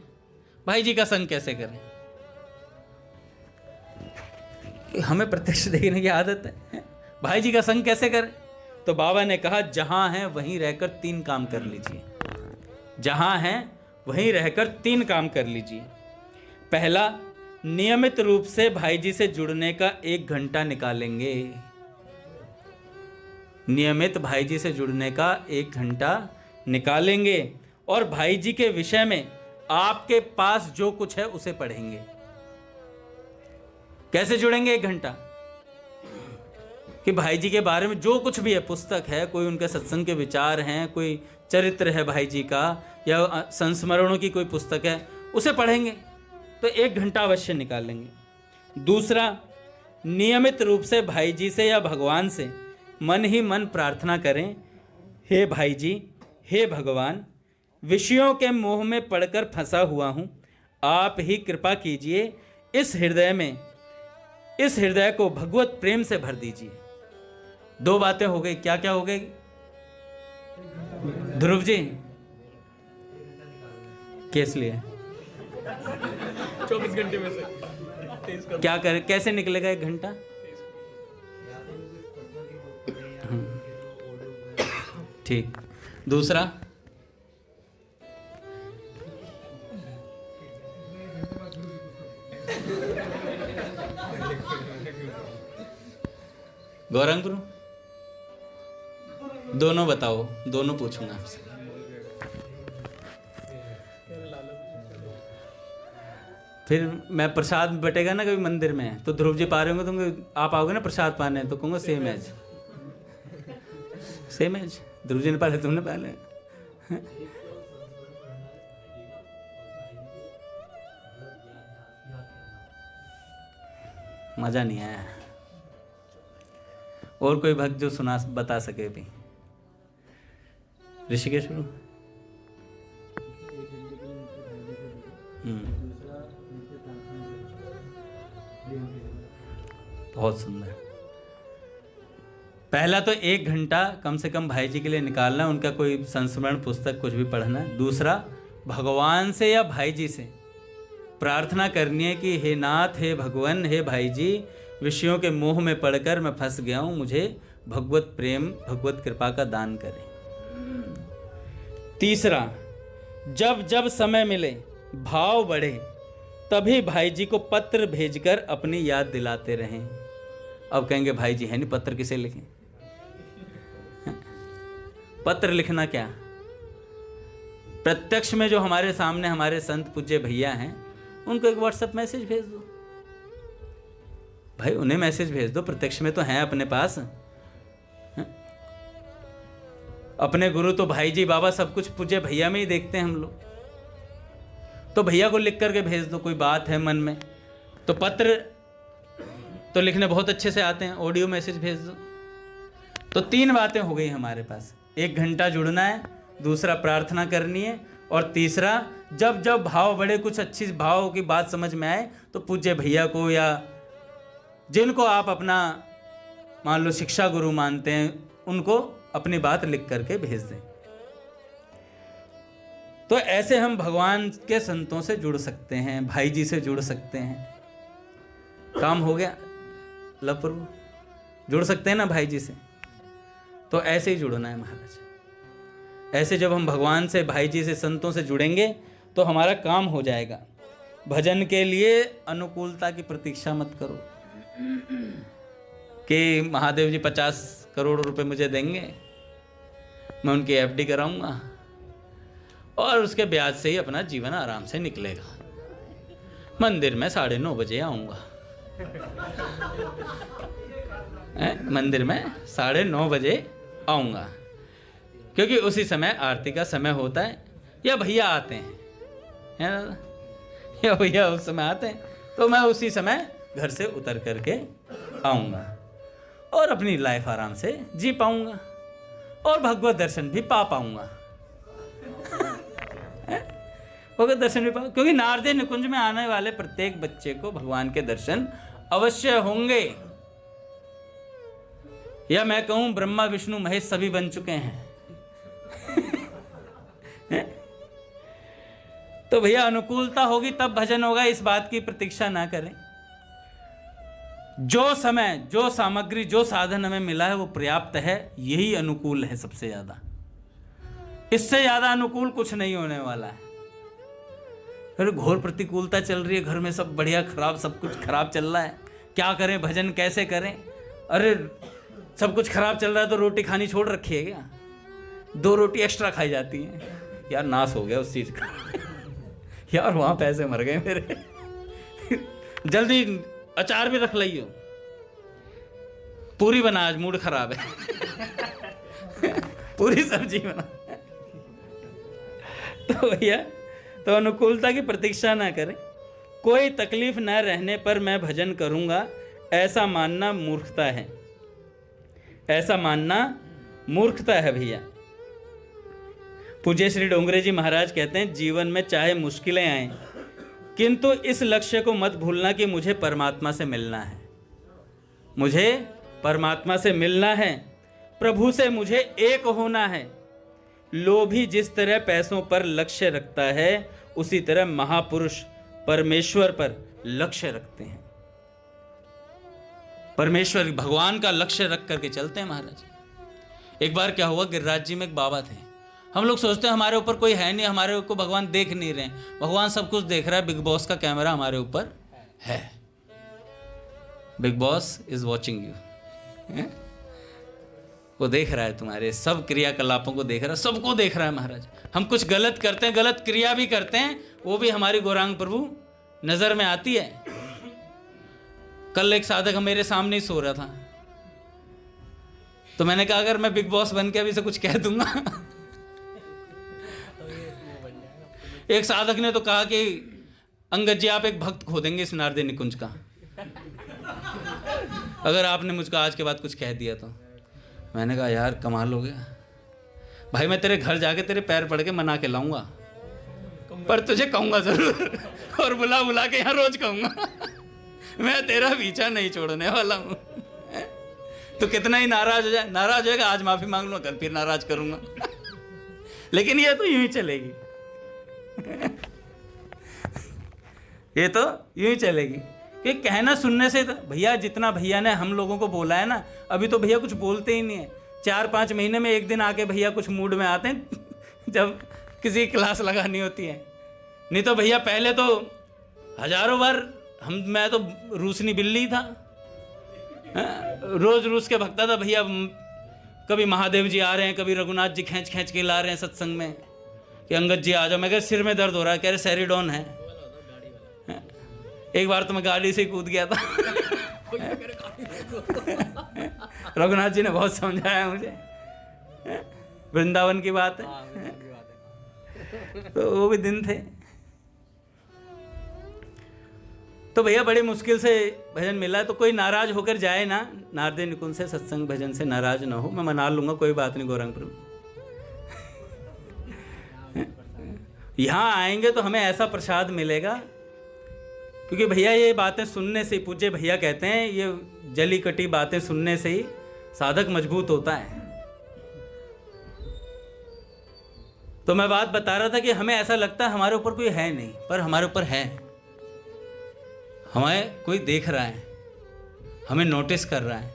भाई जी का संग कैसे करें? हमें प्रत्यक्ष देखने की आदत है, भाई जी का संग कैसे करें? तो बाबा ने कहा जहां हैं वहीं रहकर 3 काम कर लीजिए। जहां हैं वहीं रहकर 3 काम कर लीजिए। पहला, नियमित रूप से भाई जी से जुड़ने का 1 घंटा निकालेंगे। नियमित भाई जी से जुड़ने का 1 घंटा निकालेंगे और भाई जी के विषय में आपके पास जो कुछ है उसे पढ़ेंगे। कैसे जुड़ेंगे 1 घंटा? कि भाई जी के बारे में जो कुछ भी है, पुस्तक है, कोई उनके सत्संग के विचार हैं, कोई चरित्र है भाई जी का, या संस्मरणों की कोई पुस्तक है, उसे पढ़ेंगे। तो 1 घंटा अवश्य निकालेंगे। दूसरा, नियमित रूप से भाई जी से या भगवान से मन ही मन प्रार्थना करें, हे भाई जी, हे भगवान, विषयों के मोह में पड़कर फंसा हुआ हूँ, आप ही कृपा कीजिए, इस हृदय को भगवत प्रेम से भर दीजिए। 2 बातें हो गई। क्या क्या हो गई ध्रुव जी? केस लिए 24 घंटे में से क्या करे, कैसे निकलेगा 1 घंटा? ठीक। दूसरा, गौरंग, दोनों बताओ, दोनों पूछूंगा आपसे। फिर मैं प्रसाद बटेगा ना कभी मंदिर में, तो ध्रुव जी पा रहे होंगे, तो आप आओगे ना प्रसाद पाने, तो कहूँगा same as, same as. Dhruv ji ने पहले, तुमने पहले। मजा नहीं आया। और कोई भक्त जो सुना बता सके भी? ऋषिकेश गुरु। बहुत सुंदर। पहला तो 1 घंटा कम से कम भाई जी के लिए निकालना, उनका कोई संस्मरण पुस्तक कुछ भी पढ़ना। दूसरा, भगवान से या भाई जी से प्रार्थना करनी है कि हे नाथ, हे भगवान, हे भाई जी, विषयों के मोह में पड़कर मैं फंस गया हूं, मुझे भगवत प्रेम, भगवत कृपा का दान करें। तीसरा, जब जब समय मिले, भाव बढ़े, तभी भाई जी को पत्र भेजकर अपनी याद दिलाते रहें। अब कहेंगे भाई जी है नहीं, पत्र किसे लिखें? पत्र लिखना क्या? प्रत्यक्ष में जो हमारे सामने हमारे संत पूज्य भैया हैं, उनको एक व्हाट्सएप मैसेज भेज दो भाई, उन्हें मैसेज भेज दो। प्रत्यक्ष में तो हैं अपने पास, अपने गुरु तो भाई जी बाबा सब कुछ पूज्य भैया में ही देखते हैं हम लोग। तो भैया को लिख करके भेज दो, कोई बात है मन में। तो पत्र तो लिखने बहुत अच्छे से आते हैं, ऑडियो मैसेज भेज दो। तो 3 बातें हो गई हमारे पास। 1 घंटा जुड़ना है, दूसरा प्रार्थना करनी है, और तीसरा जब जब भाव बढ़े, कुछ अच्छी भाव की बात समझ में आए, तो पूज्य भैया को या जिनको आप अपना मान लो शिक्षा गुरु मानते हैं, उनको अपनी बात लिख करके भेज दें। तो ऐसे हम भगवान के संतों से जुड़ सकते हैं, भाई जी से जुड़ सकते हैं। काम हो गया। लवप्रभु जुड़ सकते हैं ना भाई जी से? तो ऐसे ही जुड़ना है महाराज। ऐसे जब हम भगवान से, भाई जी से, संतों से जुड़ेंगे तो हमारा काम हो जाएगा। भजन के लिए अनुकूलता की प्रतीक्षा मत करो कि महादेव जी 50 करोड़ रुपए मुझे देंगे, मैं उनकी एफडी कराऊंगा और उसके ब्याज से ही अपना जीवन आराम से निकलेगा। मंदिर में 9:30 बजे आऊँगा, मंदिर में 9:30 बजे आऊँगा, क्योंकि उसी समय आरती का समय होता है, या भैया आते हैं, है ना, या भैया उस समय आते हैं, तो मैं उसी समय घर से उतर करके खाऊंगा और अपनी लाइफ आराम से जी पाऊंगा और भगवत दर्शन भी पा पाऊंगा। भगवत दर्शन भी पा, क्योंकि नारदे निकुंज में आने वाले प्रत्येक बच्चे को भगवान के दर्शन अवश्य होंगे। या मैं कहूं ब्रह्मा विष्णु महेश सभी बन चुके हैं। तो भैया अनुकूलता होगी तब भजन होगा, इस बात की प्रतीक्षा ना करें। जो समय, जो सामग्री, जो साधन हमें मिला है वो पर्याप्त है, यही अनुकूल है सबसे ज्यादा। इससे ज्यादा अनुकूल कुछ नहीं होने वाला है। फिर घोर प्रतिकूलता चल रही है, घर में सब बढ़िया खराब, सब कुछ खराब चल रहा है, क्या करें, भजन कैसे करें? अरे सब कुछ खराब चल रहा है तो रोटी खानी छोड़ रखी है क्या? 2 रोटी एक्स्ट्रा खाई जाती हैं। यार नाश हो गया उस चीज का। यार वहां पैसे मर गए मेरे। जल्दी अचार भी रख लियो, पूरी बना, आज मूड खराब है। पूरी सब्जी बना। तो भैया, तो अनुकूलता की प्रतीक्षा ना करें। कोई तकलीफ न रहने पर मैं भजन करूंगा, ऐसा मानना मूर्खता है। ऐसा मानना मूर्खता है भैया। पूज्य श्री डोंगरे जी महाराज कहते हैं, जीवन में चाहे मुश्किलें आएं, किंतु इस लक्ष्य को मत भूलना कि मुझे परमात्मा से मिलना है। मुझे परमात्मा से मिलना है, प्रभु से मुझे एक होना है। लोभी जिस तरह पैसों पर लक्ष्य रखता है, उसी तरह महापुरुष परमेश्वर पर लक्ष्य रखते हैं। परमेश्वर भगवान का लक्ष्य रख करके चलते हैं महाराज। एक बार क्या हुआ, गिरिराज जी में एक बाबा थे। हम लोग सोचते हैं हमारे ऊपर कोई है नहीं, हमारे को भगवान देख नहीं रहे। भगवान सब कुछ देख रहा है, बिग बॉस का कैमरा हमारे ऊपर है। Big boss is watching you. वो देख रहा है, तुम्हारे सब क्रियाकलापों को देख रहा है, सबको देख रहा है महाराज। हम कुछ गलत करते हैं, गलत क्रिया भी करते हैं, वो भी हमारी गौरांग प्रभु नजर में आती है। कल एक साधक मेरे सामने ही सो रहा था, तो मैंने कहा अगर मैं बिग बॉस बन के अभी से कुछ कह दूंगा। एक साधक ने तो कहा कि अंगद जी आप एक भक्त खो देंगे इस नारदे निकुंज का, अगर आपने मुझको आज के बाद कुछ कह दिया तो। मैंने कहा यार कमाल हो गया भाई, मैं तेरे घर जाके तेरे पैर पड़ के मना के लाऊंगा, पर तुझे कहूंगा जरूर, और बुला बुला के यहाँ रोज कहूंगा। मैं तेरा पीछा नहीं छोड़ने वाला हूँ। तो कितना ही नाराज हो जाए, नाराज होएगा, आज माफी मांग लूंगा, कल फिर नाराज करूंगा। लेकिन ये तो यूं ही चलेगी। ये तो यूं ही चलेगी कि कहना सुनने से तो भैया, जितना भैया ने हम लोगों को बोला है ना, अभी तो भैया कुछ बोलते ही नहीं है। 4-5 महीने में एक दिन आके भैया कुछ मूड में आते हैं, जब किसी क्लास लगानी होती है। नहीं तो भैया पहले तो हजारों बार मैं तो रूसनी बिल्ली था, रोज रूस के भगता था भैया। कभी महादेव जी आ रहे हैं, कभी रघुनाथ जी खींच खींच के ला रहे हैं सत्संग में कि अंगद जी आ जाओ। मैं कह सिर में दर्द हो रहा है, कह रहे सेरिडोन है। एक बार तो मैं गाड़ी से कूद गया था। रघुनाथ जी ने बहुत समझाया मुझे, वृंदावन की बात है। तो वो भी दिन थे। तो भैया बड़ी मुश्किल से भजन मिला है, तो कोई नाराज होकर जाए ना, नारदे निकुंज से सत्संग भजन से नाराज ना हो। मैं मना लूंगा, कोई बात नहीं गौरांग प्रभु। यहाँ आएंगे तो हमें ऐसा प्रसाद मिलेगा, क्योंकि भैया ये बातें सुनने से, पूज्य भैया कहते हैं, ये जली कटी बातें सुनने से ही साधक मजबूत होता है। तो मैं बात बता रहा था कि हमें ऐसा लगता है हमारे ऊपर कोई है नहीं, पर हमारे ऊपर है। हमें कोई देख रहा है, हमें नोटिस कर रहा है।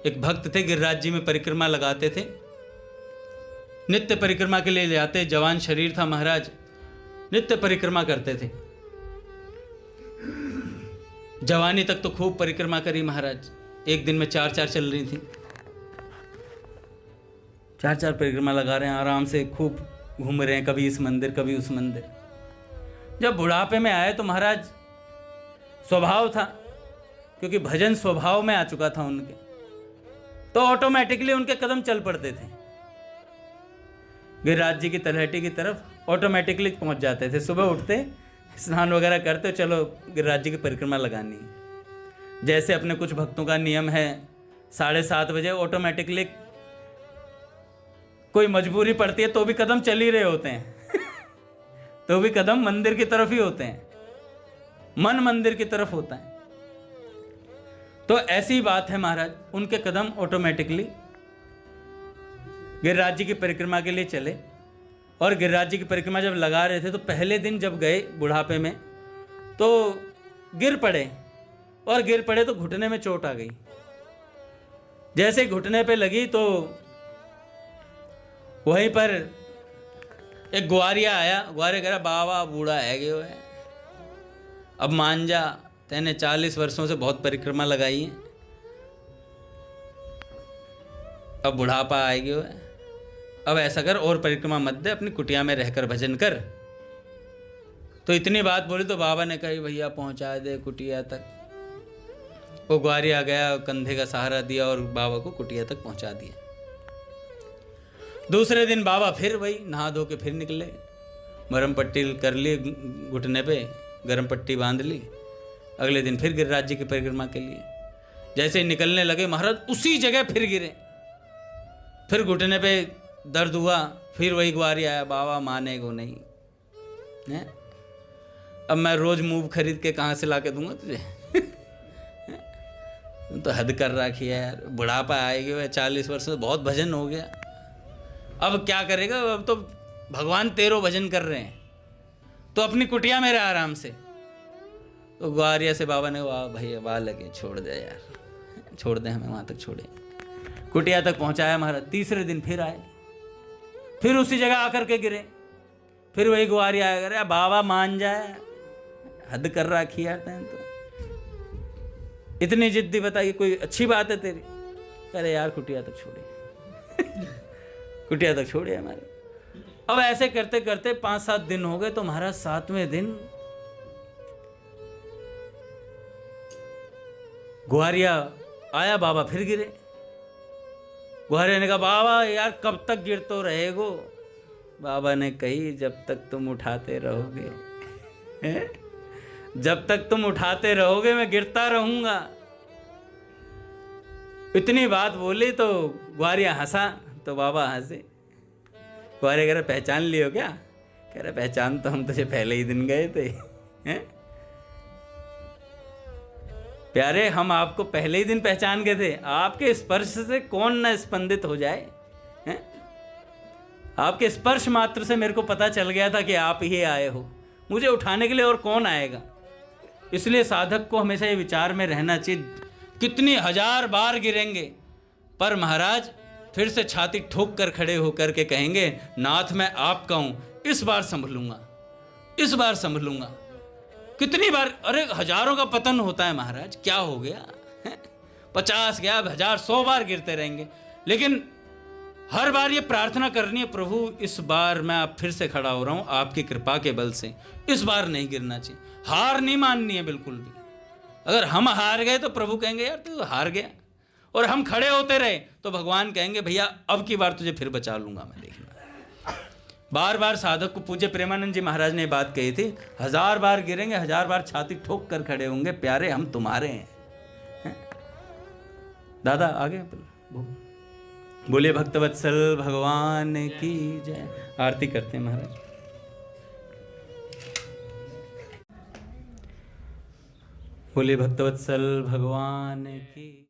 एक भक्त थे, गिरिराज जी में परिक्रमा लगाते थे, नित्य परिक्रमा के लिए जाते। जवान शरीर था महाराज, नित्य परिक्रमा करते थे। जवानी तक तो खूब परिक्रमा करी महाराज। एक दिन में 4-4 चल रही थी, 4-4 परिक्रमा लगा रहे हैं, आराम से खूब घूम रहे हैं, कभी इस मंदिर कभी उस मंदिर। जब बुढ़ापे में आए तो महाराज, स्वभाव था, क्योंकि भजन स्वभाव में आ चुका था उनके, तो ऑटोमेटिकली उनके कदम चल पड़ते थे गिरिराज जी की तलहटी की तरफ, ऑटोमेटिकली पहुंच जाते थे। सुबह उठते, स्नान वगैरह करते, चलो गिरिराज जी की परिक्रमा लगानी है। जैसे अपने कुछ भक्तों का नियम है 7:30 बजे ऑटोमेटिकली कोई मजबूरी पड़ती है तो भी कदम चल ही रहे होते हैं तो भी कदम मंदिर की तरफ ही होते हैं, मन मंदिर की तरफ होता है। तो ऐसी बात है महाराज, उनके कदम ऑटोमेटिकली गिरिराज जी की परिक्रमा के लिए चले। और गिरिराज जी की परिक्रमा जब लगा रहे थे तो पहले दिन जब गए बुढ़ापे में तो गिर पड़े, और गिर पड़े तो घुटने में चोट आ गई। जैसे घुटने पे लगी तो वहीं पर एक ग्वारिया आया। ग्वारिया कह रहा बाबा बूढ़ा है गयो है, अब मान जा, तेने 40 वर्षों से बहुत परिक्रमा लगाई है, अब बुढ़ापा आ गयो है, अब ऐसा कर और परिक्रमा मत दे, अपनी कुटिया में रहकर भजन कर। तो इतनी बात बोली तो बाबा ने कही भैया पहुंचा दे कुटिया तक। वो ग्वारिया गया, कंधे का सहारा दिया और बाबा को कुटिया तक पहुंचा दिया। दूसरे दिन बाबा फिर वही नहा धो के फिर निकले, मरहम पट्टी कर ली घुटने पे, गरम पट्टी बांध ली। अगले दिन फिर गिरिराज जी की परिक्रमा के लिए जैसे ही निकलने लगे महाराज उसी जगह फिर गिरे, फिर घुटने पे दर्द हुआ, फिर वही ग्वारी आया, बाबा माने को नहीं है, अब मैं रोज मूव खरीद के कहाँ से ला के दूंगा तुझे तुम तो हद कर रखी है यार, बुढ़ापा आएगी वह 40 वर्ष से बहुत भजन हो गया, अब क्या करेगा, अब तो भगवान तेरो भजन कर रहे हैं तो अपनी कुटिया में रह आराम से। तो ग्वारिया से बाबा ने वाह भैया वाह लगे, छोड़ दे यार, छोड़ दे, हमें वहाँ तक छोड़े। कुटिया तक पहुँचाया महाराज। तीसरे दिन फिर आए, फिर उसी जगह आकर के गिरे, फिर वही ग्वारिया आया करे बाबा मान जाए, हद कर रखी यार तैन तो, इतनी जिद्दी बताइए, कोई अच्छी बात है तेरी? अरे यार कुटिया तक छोड़े कुटिया तक छोड़े हमारे। अब ऐसे करते करते 5-7 दिन हो गए तो महाराज 7वें दिन ग्वारिया आया, बाबा फिर गिरे। ग्वारिया ने कहा बाबा यार कब तक गिरते रहेगो? बाबा ने कही जब तक तुम उठाते रहोगे जब तक तुम उठाते रहोगे मैं गिरता रहूंगा। इतनी बात बोली तो ग्वारिया हंसा, तो बाबा हंसे। ग्वारिया कह रहे पहचान लियो क्या? कह रहे पहचान तो हम तुझे पहले ही दिन गए थे हैं? प्यारे हम आपको पहले ही दिन पहचान गए थे, आपके स्पर्श से कौन न स्पंदित हो जाए हैं? आपके स्पर्श मात्र से मेरे को पता चल गया था कि आप ही आए हो, मुझे उठाने के लिए और कौन आएगा। इसलिए साधक को हमेशा ये विचार में रहना चाहिए, कितनी 1000 बार गिरेंगे पर महाराज फिर से छाती ठोक कर खड़े होकर के कहेंगे नाथ मैं आपका हूं, इस बार संभलूंगा, इस बार संभलूंगा। कितनी बार, अरे हजारों का पतन होता है महाराज, क्या हो गया है? 50 गया, 1000, 100 बार गिरते रहेंगे, लेकिन हर बार ये प्रार्थना करनी है प्रभु इस बार मैं आप फिर से खड़ा हो रहा हूं आपकी कृपा के बल से, इस बार नहीं गिरना चाहिए। हार नहीं माननी है बिल्कुल भी। अगर हम हार गए तो प्रभु कहेंगे यार तू हार गया, और हम खड़े होते रहे तो भगवान कहेंगे भैया अब की बार तुझे फिर बचा लूंगा मैं, देखना। बार बार साधक को पूज्य प्रेमानंद जी महाराज ने बात कही थी, 1000 बार गिरेंगे, 1000 बार छाती ठोक कर खड़े होंगे, प्यारे हम तुम्हारे हैं। दादा आगे बोलिए भक्तवत्सल भगवान की जय। आरती करते हैं महाराज। बोलिए भक्तवत्सल भगवान की।